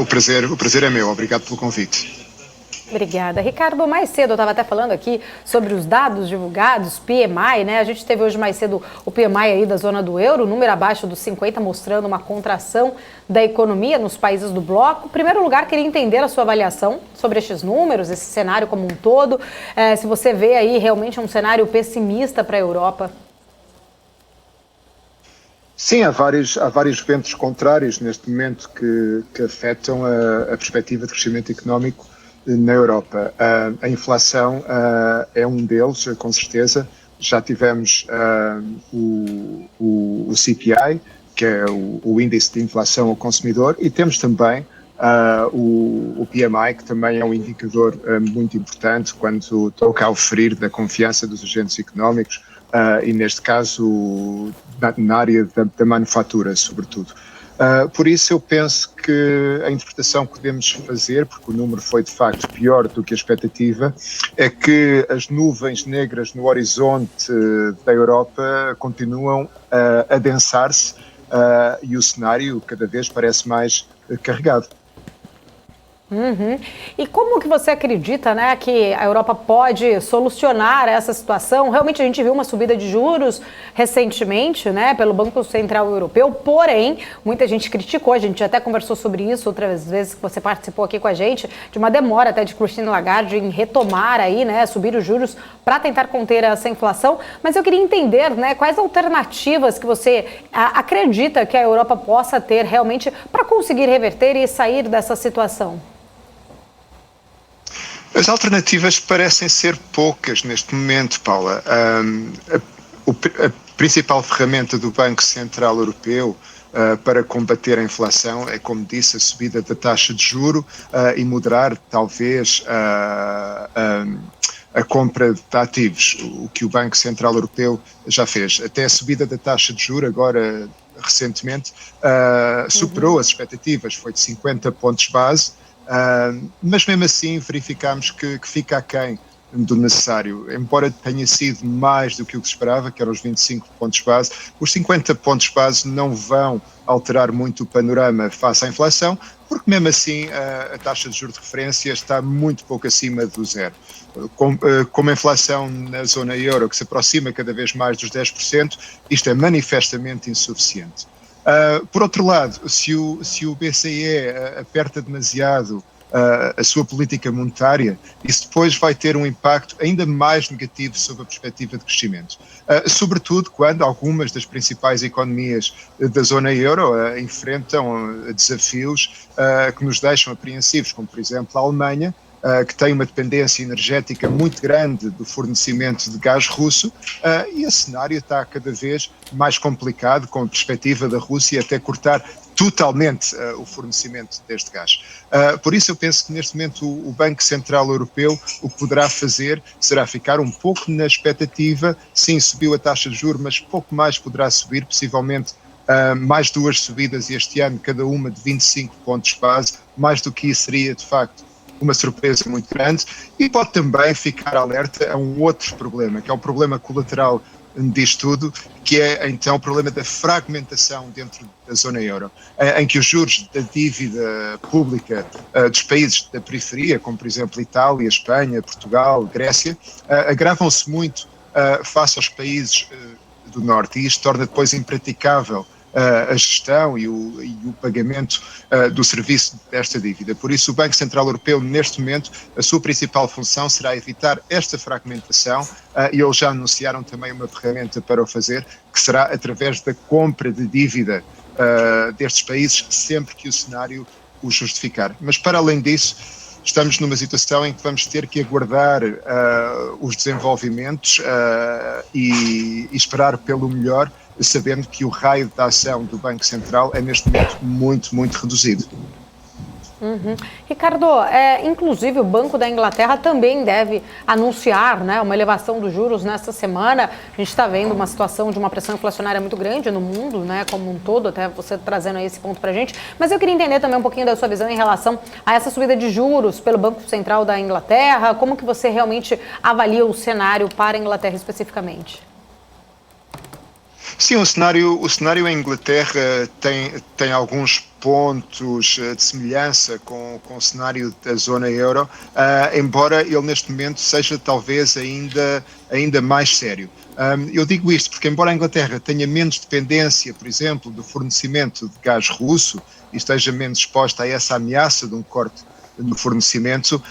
O prazer é meu. Obrigado pelo convite. Obrigada. Ricardo, mais cedo eu estava até falando aqui sobre os dados divulgados, PMI, né? A gente teve hoje mais cedo o PMI aí da zona do euro, número abaixo dos 50, mostrando uma contração da economia nos países do bloco. Em primeiro lugar, queria entender a sua avaliação sobre estes números, esse cenário como um todo. Se você vê aí realmente um cenário pessimista para a Europa. Sim, há vários ventos contrários neste momento que afetam a perspectiva de crescimento económico na Europa. A inflação é um deles, com certeza. Já tivemos o CPI, que é o índice de inflação ao consumidor, e temos também o PMI, que também é um indicador muito importante quando toca ao ferir da confiança dos agentes económicos, e neste caso na área da manufatura, sobretudo. Por isso eu penso que a interpretação que podemos fazer, porque o número foi de facto pior do que a expectativa, é que as nuvens negras no horizonte da Europa continuam a adensar-se, e o cenário cada vez parece mais carregado. E como que você acredita, né, que a Europa pode solucionar essa situação? Realmente a gente viu uma subida de juros recentemente, né, pelo Banco Central Europeu, porém, muita gente criticou, a gente até conversou sobre isso outras vezes que você participou aqui com a gente, de uma demora até de Christine Lagarde em retomar aí, né, subir os juros para tentar conter essa inflação. Mas eu queria entender, né, quais alternativas que você acredita que a Europa possa ter realmente para conseguir reverter e sair dessa situação. As alternativas parecem ser poucas neste momento, Paula. A principal ferramenta do Banco Central Europeu para combater a inflação é, como disse, a subida da taxa de juro e moderar, talvez, a compra de ativos, o que o Banco Central Europeu já fez. Até a subida da taxa de juro, agora, recentemente, superou as expectativas, foi de 50 pontos base. Mas mesmo assim verificamos que fica aquém do necessário, embora tenha sido mais do que o que se esperava, que eram os 25 pontos base, os 50 pontos base não vão alterar muito o panorama face à inflação, porque mesmo assim a taxa de juros de referência está muito pouco acima do zero. Como a inflação na zona euro, que se aproxima cada vez mais dos 10%, isto é manifestamente insuficiente. Por outro lado, se o BCE aperta demasiado a sua política monetária, isso depois vai ter um impacto ainda mais negativo sobre a perspectiva de crescimento. Sobretudo quando algumas das principais economias da zona euro enfrentam desafios que nos deixam apreensivos, como por exemplo a Alemanha, que tem uma dependência energética muito grande do fornecimento de gás russo, e esse cenário está cada vez mais complicado, com a perspectiva da Rússia até cortar totalmente o fornecimento deste gás. Por isso eu penso que neste momento o Banco Central Europeu o que poderá fazer será ficar um pouco na expectativa, sim, subiu a taxa de juros, mas pouco mais poderá subir, possivelmente mais duas subidas este ano, cada uma de 25 pontos base, mais do que isso seria de facto uma surpresa muito grande, e pode também ficar alerta a um outro problema, que é o problema colateral disto tudo, que é então o problema da fragmentação dentro da zona euro, em que os juros da dívida pública dos países da periferia, como por exemplo Itália, Espanha, Portugal, Grécia, agravam-se muito face aos países do norte, e isto torna depois impraticável a gestão e o pagamento do serviço desta dívida. Por isso, o Banco Central Europeu, neste momento, a sua principal função será evitar esta fragmentação, e eles já anunciaram também uma ferramenta para o fazer, que será através da compra de dívida destes países, sempre que o cenário o justificar. Mas, para além disso, estamos numa situação em que vamos ter que aguardar os desenvolvimentos e esperar pelo melhor, sabendo que o raio de ação do Banco Central é neste momento muito, muito reduzido. Ricardo, inclusive o Banco da Inglaterra também deve anunciar, né, uma elevação dos juros nesta semana. A gente está vendo uma situação de uma pressão inflacionária muito grande no mundo, né, como um todo, até você trazendo aí esse ponto para a gente. Mas eu queria entender também um pouquinho da sua visão em relação a essa subida de juros pelo Banco Central da Inglaterra. Como que você realmente avalia o cenário para a Inglaterra especificamente? Sim, o cenário em Inglaterra tem alguns pontos de semelhança com o cenário da zona euro, embora ele neste momento seja talvez ainda mais sério. Eu digo isto porque, embora a Inglaterra tenha menos dependência, por exemplo, do fornecimento de gás russo e esteja menos exposta a essa ameaça de um corte no fornecimento,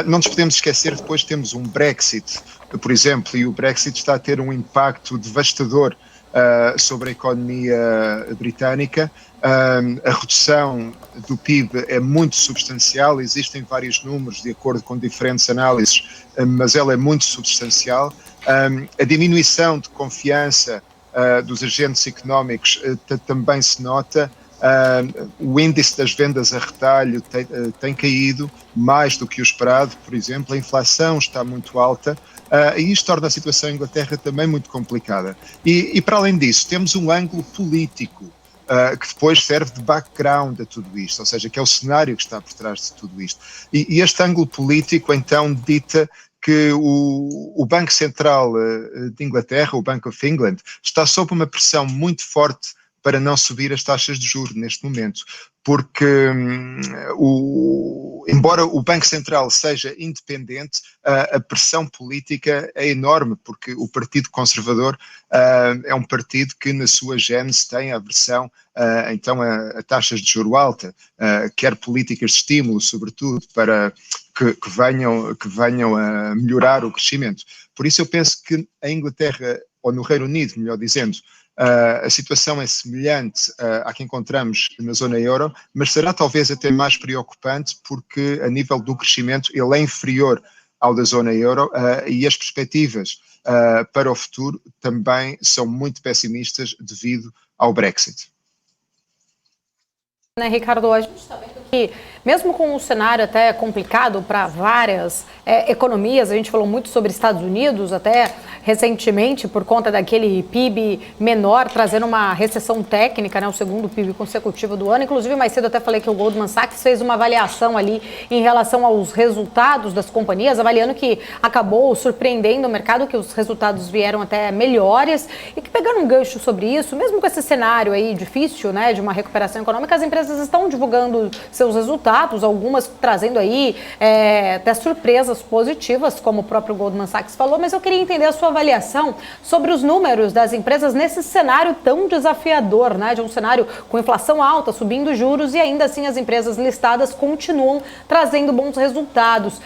não nos podemos esquecer que depois temos um Brexit, por exemplo, e o Brexit está a ter um impacto devastador sobre a economia britânica. A redução do PIB é muito substancial, existem vários números de acordo com diferentes análises, mas ela é muito substancial. A diminuição de confiança dos agentes económicos também se nota. O índice das vendas a retalho tem caído mais do que o esperado, por exemplo, a inflação está muito alta, e isto torna a situação em Inglaterra também muito complicada. E para além disso, temos um ângulo político que depois serve de background a tudo isto, ou seja, que é o cenário que está por trás de tudo isto. E este ângulo político, então, dita que o Banco Central de Inglaterra, o Bank of England, está sob uma pressão muito forte para não subir as taxas de juros neste momento, porque embora o Banco Central seja independente, a pressão política é enorme, porque o Partido Conservador é um partido que na sua gênese tem aversão então a taxas de juro alta, quer políticas de estímulo, sobretudo, para que venham a melhorar o crescimento. Por isso eu penso que a Inglaterra, ou no Reino Unido, melhor dizendo, a situação é semelhante à que encontramos na zona euro, mas será talvez até mais preocupante porque a nível do crescimento ele é inferior ao da zona euro e as perspectivas para o futuro também são muito pessimistas devido ao Brexit. Né, Ricardo, a gente está vendo que, mesmo com um cenário até complicado para várias economias, a gente falou muito sobre Estados Unidos, até recentemente, por conta daquele PIB menor, trazendo uma recessão técnica, né, o segundo PIB consecutivo do ano. Inclusive, mais cedo até falei que o Goldman Sachs fez uma avaliação ali em relação aos resultados das companhias, avaliando que acabou surpreendendo o mercado, que os resultados vieram até melhores, e que, pegando um gancho sobre isso, mesmo com esse cenário aí difícil, né, de uma recuperação econômica, as empresas estão divulgando seus resultados, algumas trazendo aí até surpresas positivas, como o próprio Goldman Sachs falou, mas eu queria entender a sua avaliação sobre os números das empresas nesse cenário tão desafiador, né, de um cenário com inflação alta, subindo juros, e ainda assim as empresas listadas continuam trazendo bons resultados.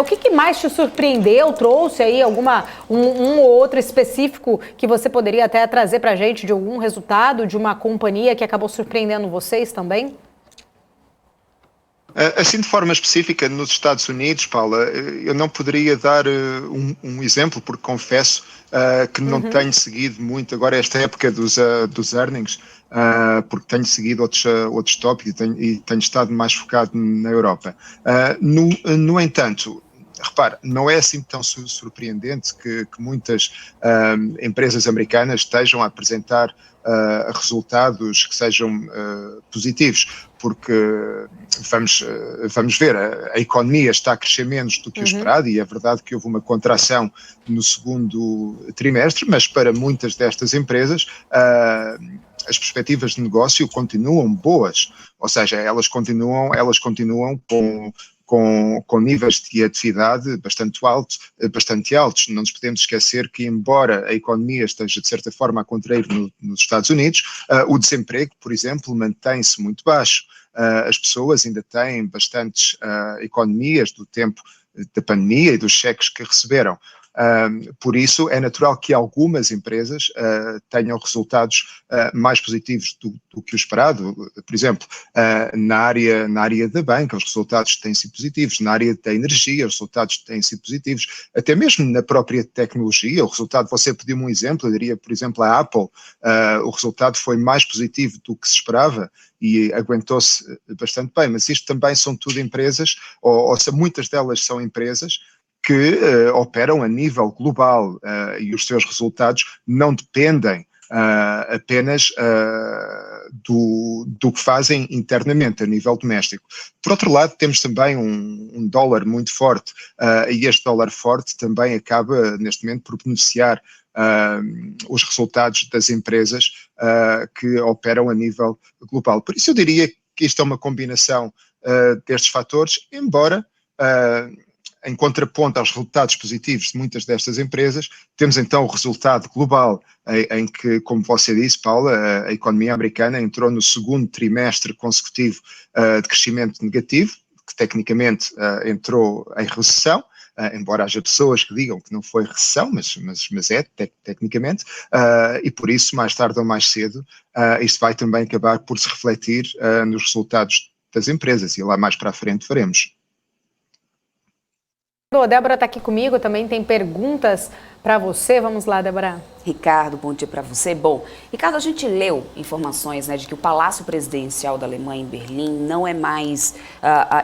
O que mais te surpreendeu? Trouxe aí um ou outro específico que você poderia até trazer para a gente de algum resultado de uma companhia que acabou surpreendendo vocês também? Assim, de forma específica, nos Estados Unidos, Paula, eu não poderia dar um exemplo, porque confesso que não tenho seguido muito agora esta época dos earnings, porque tenho seguido outros tópicos e tenho estado mais focado na Europa. No entanto, repara, não é assim tão surpreendente que muitas empresas americanas estejam a apresentar resultados que sejam positivos, porque vamos ver, a economia está a crescer menos do que o esperado, e é verdade que houve uma contração no segundo trimestre, mas para muitas destas empresas as perspectivas de negócio continuam boas, ou seja, elas continuam com níveis de atividade bastante altos. Não nos podemos esquecer que, embora a economia esteja, de certa forma, a contrair nos Estados Unidos, o desemprego, por exemplo, mantém-se muito baixo. As pessoas ainda têm bastantes economias do tempo da pandemia e dos cheques que receberam. Por isso, é natural que algumas empresas tenham resultados mais positivos do que o esperado. Por exemplo, na área da banca, os resultados têm sido positivos, na área da energia, os resultados têm sido positivos, até mesmo na própria tecnologia. O resultado, você pediu-me um exemplo, eu diria, por exemplo, a Apple, o resultado foi mais positivo do que se esperava e aguentou-se bastante bem, mas isto também são tudo empresas, ou muitas delas são empresas que operam a nível global e os seus resultados não dependem apenas do que fazem internamente a nível doméstico. Por outro lado, temos também um dólar muito forte e este dólar forte também acaba neste momento por beneficiar os resultados das empresas que operam a nível global. Por isso eu diria que isto é uma combinação destes fatores, embora em contraponto aos resultados positivos de muitas destas empresas, temos então o resultado global em que, como você disse, Paula, a economia americana entrou no segundo trimestre consecutivo de crescimento negativo, que tecnicamente entrou em recessão, embora haja pessoas que digam que não foi recessão, mas é, tecnicamente, e por isso, mais tarde ou mais cedo, isto vai também acabar por se refletir nos resultados das empresas, e lá mais para a frente veremos. A Débora está aqui comigo, também tem perguntas para você. Vamos lá, Débora. Ricardo, bom dia para você. Bom, Ricardo, a gente leu informações, né, de que o Palácio Presidencial da Alemanha, em Berlim, não é mais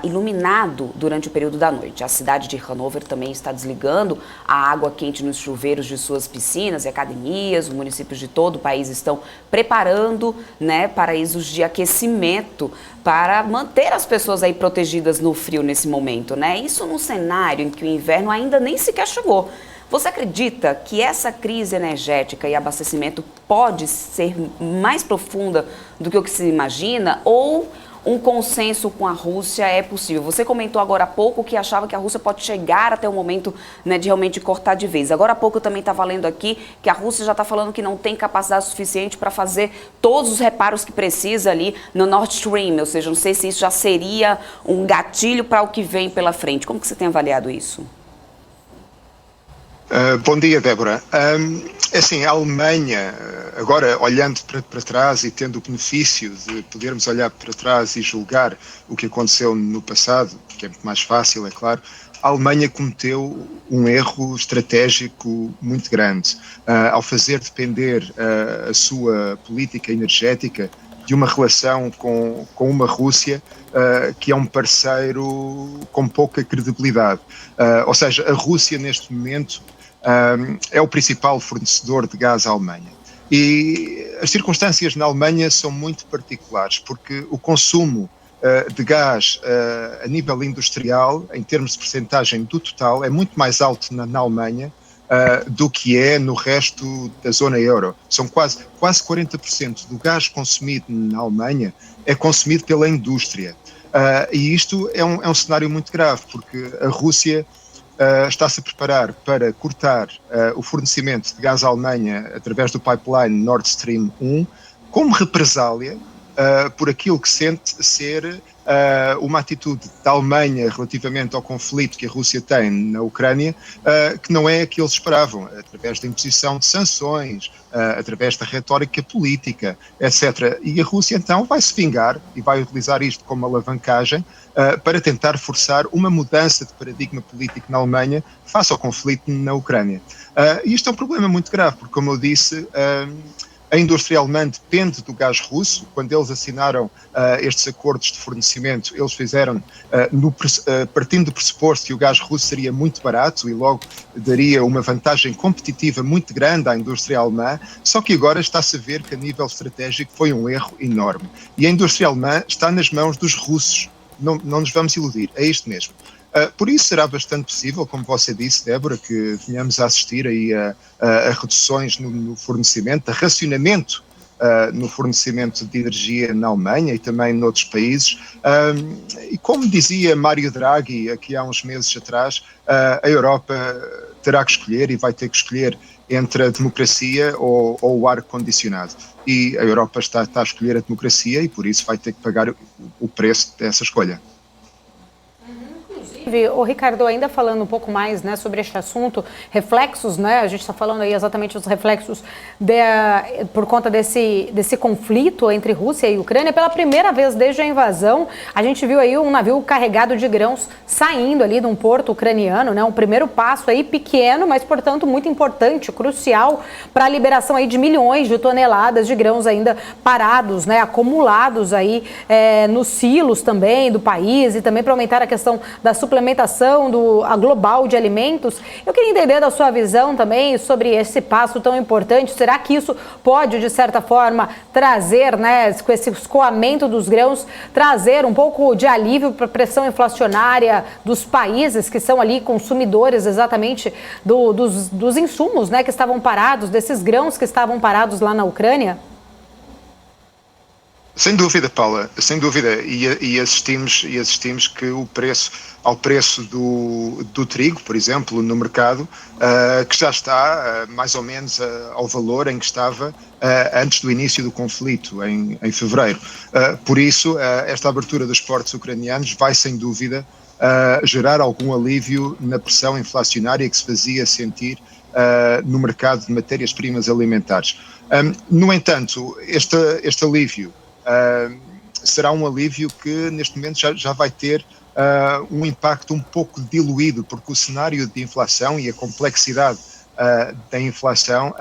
iluminado durante o período da noite. A cidade de Hannover também está desligando a água quente nos chuveiros de suas piscinas e academias. Os municípios de todo o país estão preparando, né, paraísos de aquecimento para manter as pessoas aí protegidas no frio nesse momento, né? Isso num cenário em que o inverno ainda nem sequer chegou. Você acredita que essa crise energética e abastecimento pode ser mais profunda do que o que se imagina, ou um consenso com a Rússia é possível? Você comentou agora há pouco que achava que a Rússia pode chegar até o momento, né, de realmente cortar de vez. Agora há pouco eu também estava lendo aqui que a Rússia já está falando que não tem capacidade suficiente para fazer todos os reparos que precisa ali no Nord Stream, ou seja, não sei se isso já seria um gatilho para o que vem pela frente. Como que você tem avaliado isso? Bom dia, Débora. Assim, a Alemanha, agora olhando para trás e tendo o benefício de podermos olhar para trás e julgar o que aconteceu no passado, que é muito mais fácil, é claro, a Alemanha cometeu um erro estratégico muito grande ao fazer depender a sua política energética de uma relação com uma Rússia que é um parceiro com pouca credibilidade. Ou seja, a Rússia neste momento é o principal fornecedor de gás à Alemanha. E as circunstâncias na Alemanha são muito particulares, porque o consumo de gás a nível industrial, em termos de percentagem do total, é muito mais alto na Alemanha do que é no resto da zona euro. São quase 40% do gás consumido na Alemanha é consumido pela indústria. E isto é um cenário muito grave, porque a Rússia está-se a preparar para cortar o fornecimento de gás à Alemanha através do pipeline Nord Stream 1, como represália por aquilo que sente ser uma atitude da Alemanha relativamente ao conflito que a Rússia tem na Ucrânia, que não é a que eles esperavam, através da imposição de sanções, através da retórica política, etc. E a Rússia então vai se vingar e vai utilizar isto como alavancagem para tentar forçar uma mudança de paradigma político na Alemanha face ao conflito na Ucrânia. E isto é um problema muito grave, porque, como eu disse, a indústria alemã depende do gás russo. Quando eles assinaram estes acordos de fornecimento, eles fizeram partindo do pressuposto que o gás russo seria muito barato e logo daria uma vantagem competitiva muito grande à indústria alemã, só que agora está-se a ver que a nível estratégico foi um erro enorme. E a indústria alemã está nas mãos dos russos, não nos vamos iludir, é isto mesmo. Por isso será bastante possível, como você disse, Débora, que venhamos a assistir aí a reduções no fornecimento, a racionamento no fornecimento de energia na Alemanha e também noutros países. E como dizia Mário Draghi aqui há uns meses atrás, a Europa terá que escolher e vai ter que escolher entre a democracia ou o ar-condicionado. E a Europa está a escolher a democracia e por isso vai ter que pagar o preço dessa escolha. O Ricardo, ainda falando um pouco mais, né, sobre este assunto, reflexos, né, a gente está falando aí exatamente os reflexos por conta desse conflito entre Rússia e Ucrânia. Pela primeira vez desde a invasão, a gente viu aí um navio carregado de grãos saindo ali de um porto ucraniano, né, um primeiro passo aí pequeno, mas portanto muito importante, crucial para a liberação aí de milhões de toneladas de grãos ainda parados, né, acumulados aí nos silos também do país, e também para aumentar a questão da suplementação regulamentação a global de alimentos. Eu queria entender da sua visão também sobre esse passo tão importante. Será que isso pode, de certa forma, trazer, né, com esse escoamento dos grãos, trazer um pouco de alívio para a pressão inflacionária dos países que são ali consumidores exatamente dos insumos, né, que estavam parados, desses grãos que estavam parados lá na Ucrânia? Sem dúvida, Paula, sem dúvida, e assistimos que ao preço do trigo, por exemplo, no mercado, que já está mais ou menos ao valor em que estava antes do início do conflito, em fevereiro. Por isso, esta abertura dos portos ucranianos vai, sem dúvida, gerar algum alívio na pressão inflacionária que se fazia sentir no mercado de matérias-primas alimentares. No entanto, este alívio será um alívio que neste momento já vai ter um impacto um pouco diluído, porque o cenário de inflação e a complexidade da inflação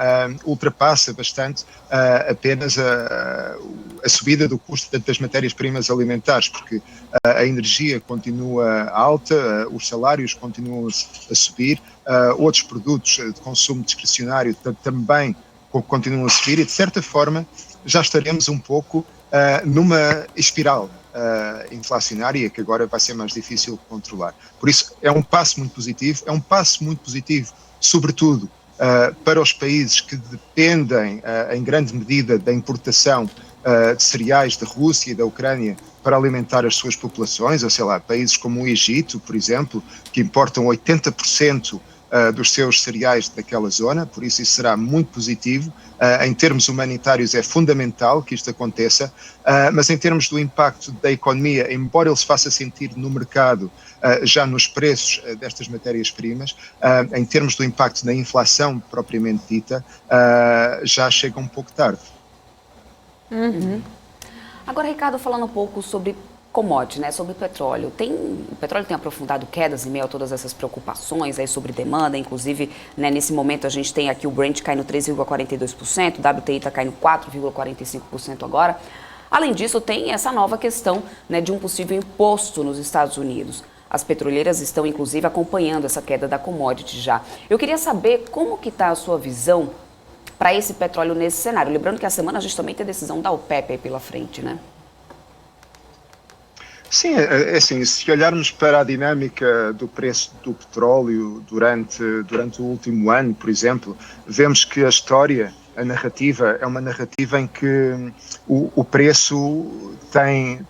ultrapassa bastante apenas a subida do custo das matérias-primas alimentares, porque a energia continua alta, os salários continuam a subir, outros produtos de consumo discricionário também continuam a subir e, de certa forma, já estaremos um pouco numa espiral inflacionária que agora vai ser mais difícil de controlar. Por isso, é um passo muito positivo, sobretudo para os países que dependem em grande medida da importação de cereais da Rússia e da Ucrânia para alimentar as suas populações, ou sei lá, países como o Egito, por exemplo, que importam 80% dos seus cereais daquela zona, por isso será muito positivo. Em termos humanitários é fundamental que isto aconteça, mas em termos do impacto da economia, embora ele se faça sentir no mercado, já nos preços destas matérias-primas, em termos do impacto na inflação propriamente dita, já chega um pouco tarde. Uhum. Agora, Ricardo, falando um pouco sobre commodity, né, sobre petróleo. O petróleo tem aprofundado quedas em meio a todas essas preocupações aí sobre demanda, inclusive, né, nesse momento a gente tem aqui o Brent caindo 3,42%, o WTI está caindo 4,45% agora. Além disso, tem essa nova questão, né, de um possível imposto nos Estados Unidos. As petroleiras estão, inclusive, acompanhando essa queda da commodity já. Eu queria saber como que está a sua visão para esse petróleo nesse cenário. Lembrando que a semana a gente também tem a decisão da OPEP aí pela frente, né? Sim, é assim, se olharmos para a dinâmica do preço do petróleo durante o último ano, por exemplo, vemos que a narrativa é uma narrativa em que o preço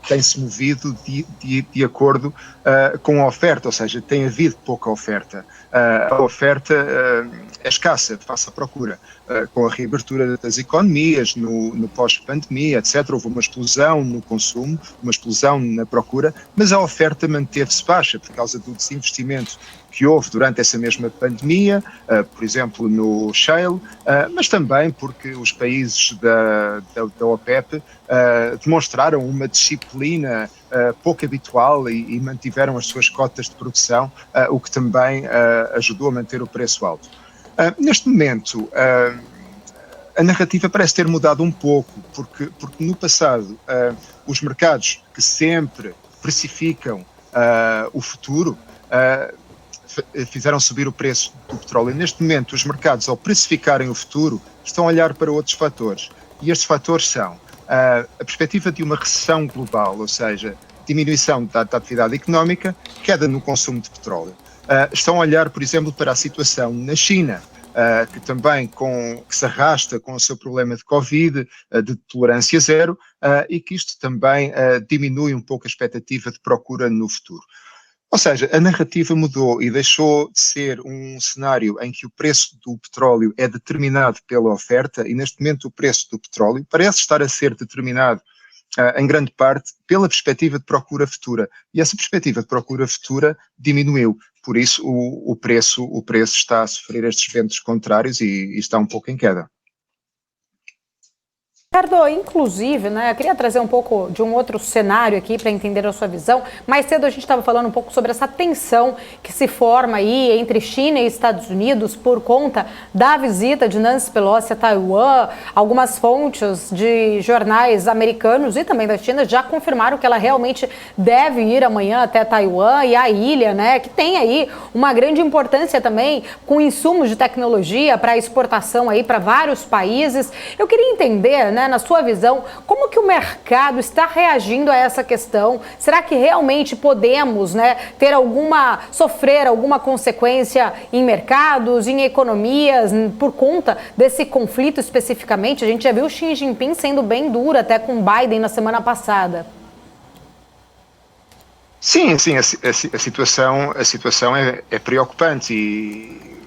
tem-se movido de acordo com a oferta, ou seja, tem havido pouca oferta. A oferta é escassa face à procura. Com a reabertura das economias, no pós-pandemia, etc., houve uma explosão no consumo, uma explosão na procura, mas a oferta manteve-se baixa por causa do desinvestimento que houve durante essa mesma pandemia, por exemplo, no shale, mas também porque os países da OPEP demonstraram uma disciplina pouco habitual e mantiveram as suas cotas de produção, o que também ajudou a manter o preço alto. Neste momento, a narrativa parece ter mudado um pouco, porque no passado os mercados que sempre precificam o futuro fizeram subir o preço do petróleo. E neste momento, os mercados, ao precificarem o futuro, estão a olhar para outros fatores. E estes fatores são a perspectiva de uma recessão global, ou seja, diminuição da atividade económica, queda no consumo de petróleo. Estão a olhar, por exemplo, para a situação na China, que também que se arrasta com o seu problema de Covid, de tolerância zero, e que isto também diminui um pouco a expectativa de procura no futuro. Ou seja, a narrativa mudou e deixou de ser um cenário em que o preço do petróleo é determinado pela oferta, e neste momento o preço do petróleo parece estar a ser determinado em grande parte pela perspectiva de procura futura. E essa perspectiva de procura futura diminuiu. Por isso o preço está a sofrer estes ventos contrários e está um pouco em queda. Ricardo, inclusive, né, eu queria trazer um pouco de um outro cenário aqui para entender a sua visão. Mais cedo a gente estava falando um pouco sobre essa tensão que se forma aí entre China e Estados Unidos por conta da visita de Nancy Pelosi a Taiwan. Algumas fontes de jornais americanos e também da China já confirmaram que ela realmente deve ir amanhã até Taiwan e a ilha, né, que tem aí uma grande importância também com insumos de tecnologia para exportação aí para vários países. Eu queria entender, né, na sua visão, como que o mercado está reagindo a essa questão? Será que realmente podemos, né, sofrer alguma consequência em mercados, em economias, por conta desse conflito especificamente? A gente já viu o Xi Jinping sendo bem duro até com Biden na semana passada. Sim, a situação é preocupante e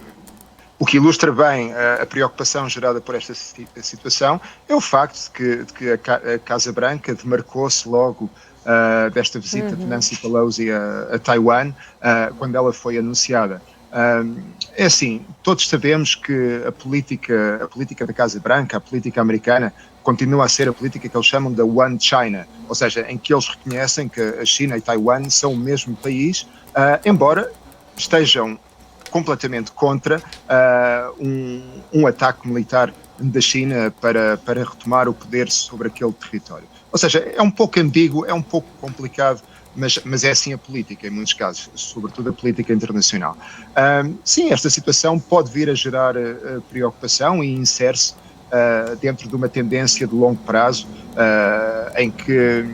o que ilustra bem a preocupação gerada por esta situação é o facto de que a Casa Branca demarcou-se logo desta visita de Nancy Pelosi a Taiwan quando ela foi anunciada. É assim, todos sabemos que a política da Casa Branca, a política americana, continua a ser a política que eles chamam de One China, ou seja, em que eles reconhecem que a China e Taiwan são o mesmo país, embora estejam completamente contra um ataque militar da China para retomar o poder sobre aquele território. Ou seja, é um pouco ambíguo, é um pouco complicado, mas é assim a política, em muitos casos, sobretudo a política internacional. Sim, esta situação pode vir a gerar preocupação e insere-se dentro de uma tendência de longo prazo em que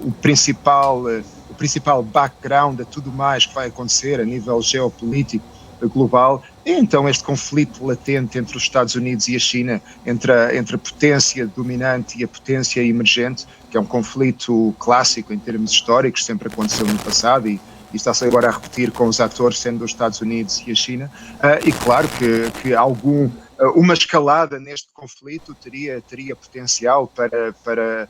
o principal background a tudo mais que vai acontecer a nível geopolítico global é então este conflito latente entre os Estados Unidos e a China, entre a potência dominante e a potência emergente, que é um conflito clássico em termos históricos, sempre aconteceu no passado e está-se agora a repetir com os atores sendo os Estados Unidos e a China, e claro que uma escalada neste conflito teria potencial para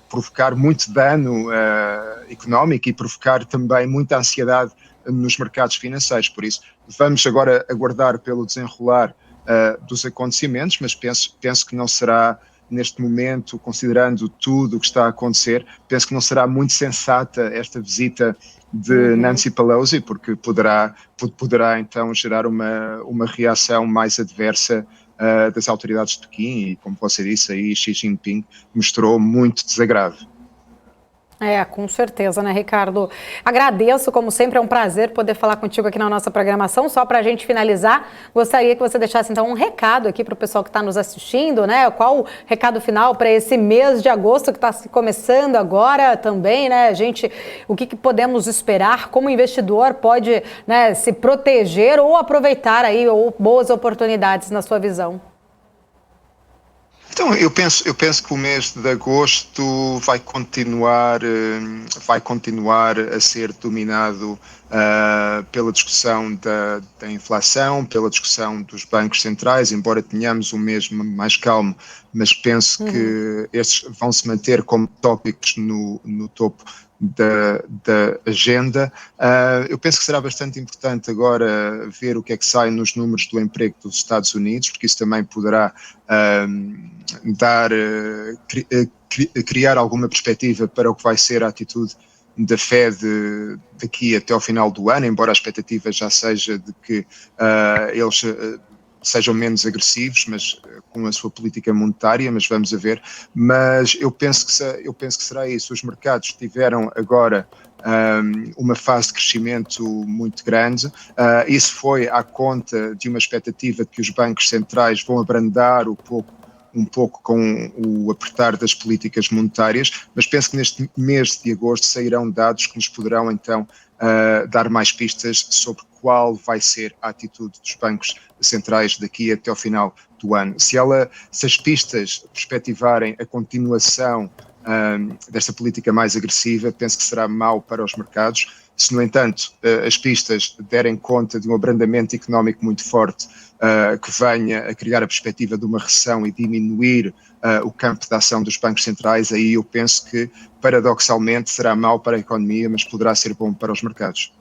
provocar muito dano económico e provocar também muita ansiedade nos mercados financeiros. Por isso, vamos agora aguardar pelo desenrolar dos acontecimentos, mas penso que não será, neste momento, considerando tudo o que está a acontecer, penso que não será muito sensata esta visita de Nancy Pelosi, porque poderá então gerar uma reação mais adversa das autoridades de Pequim e, como você disse, aí Xi Jinping mostrou muito desagrado. Com certeza, né, Ricardo? Agradeço, como sempre, é um prazer poder falar contigo aqui na nossa programação. Só para a gente finalizar, gostaria que você deixasse, então, um recado aqui para o pessoal que está nos assistindo, né? Qual o recado final para esse mês de agosto que está se começando agora também, né? O que podemos esperar? Como o investidor pode, né, se proteger ou aproveitar aí boas oportunidades na sua visão? Então, eu penso que o mês de agosto vai continuar a ser dominado pela discussão da inflação, pela discussão dos bancos centrais, embora tenhamos um mês mais calmo, mas penso que estes vão se manter como tópicos no topo da agenda. Eu penso que será bastante importante agora ver o que é que sai nos números do emprego dos Estados Unidos, porque isso também poderá criar alguma perspectiva para o que vai ser a atitude da Fed daqui até ao final do ano, embora a expectativa já seja de que eles sejam menos agressivos, mas com a sua política monetária, mas vamos a ver. Mas eu penso que será isso. Os mercados tiveram agora uma fase de crescimento muito grande. Isso foi à conta de uma expectativa de que os bancos centrais vão abrandar um pouco com o apertar das políticas monetárias, mas penso que neste mês de agosto sairão dados que nos poderão então dar mais pistas sobre qual vai ser a atitude dos bancos centrais daqui até ao final do ano. Se as pistas perspectivarem a continuação desta política mais agressiva, penso que será mau para os mercados. Se, no entanto, as pistas derem conta de um abrandamento económico muito forte que venha a criar a perspectiva de uma recessão e diminuir o campo de ação dos bancos centrais, aí eu penso que, paradoxalmente, será mau para a economia, mas poderá ser bom para os mercados.